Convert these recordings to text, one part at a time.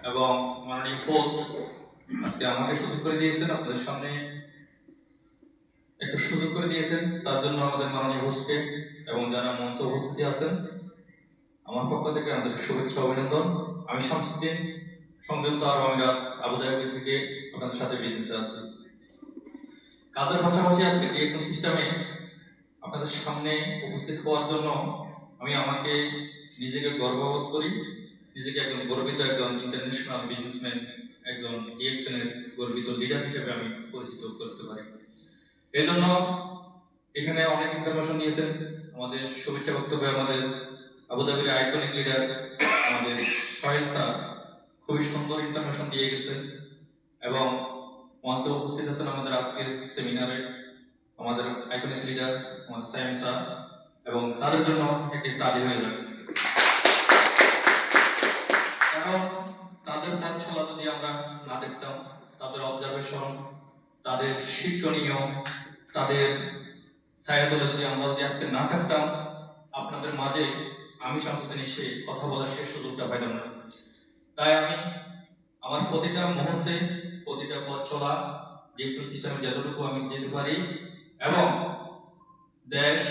এবং মাননীয় হোস্ট আজকে আমাকে সুযোগ করে দিয়েছেন, আপনাদের সামনে একটু সুযোগ করে দিয়েছেন, তার জন্য আমাদের মাননীয় হোস্টকে এবং যারা মঞ্চে উপস্থিত আছেন আমার পক্ষ থেকে আন্তরিক শুভেচ্ছা অভিনন্দন। আমি শামসুদ্দিন, সংযুক্ত আরব আমিরাত আবুধাবি থেকে আপনাদের সাথে বিজনেসে আছি। কাজের পাশাপাশি আজকে ডিএক্সএম সিস্টেমে আপনাদের সামনে উপস্থিত হওয়ার জন্য আমি আমাকে নিজেকে গর্ববোধ করি, নিজেকে একজন গর্বিত একজন ইন্টারন্যাশনাল বিজনেসম্যান, একজন ডিএক্সএন এর গর্বিত লিডার হিসেবে আমি পরিচিত করতে পারি। এই জন্য এখানে অনেক ইনফরমেশন নিয়েছেন। আমাদের শুভেচ্ছা বক্তব্যে আমাদের আবুধাবির আইকনিক লিডার আমাদের সোহেল স্যার খুবই সুন্দর ইনফরমেশন দিয়ে গেছেন এবং মঞ্চে উপস্থিত আছেন আমাদের আজকের সেমিনারে আমাদের আইকনিক লিডার আমাদের সাইম স্যার, এবং তাদের জন্য একটি তালি হয়ে যাবে। কারণ তাদের পথ চলা যদি আমরা না দেখতাম, তাদের অবজারভেশন, তাদের শিক্ষণীয়, তাদের ছায়াতলে যদি আমরা যদি আজকে না থাকতাম, আপনাদের মাঝে আমি শামসুদ্দিন এসে কথা বলার শেষ সুযোগটা পাইলাম না। তাই আমি আমার প্রতিটা মুহূর্তে, প্রতিটা পথ চলা ডিএক্সএল সিস্টেমে যতটুকু আমি যেতে পারি এবং দেশ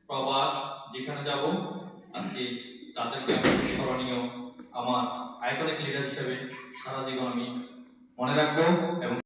প্রবাস যেখানে যাব আজকে তাদেরকে আমি স্মরণীয় আমার আইকনিক লিডার হিসেবে সারা জীবন আমি মনে রাখবো এবং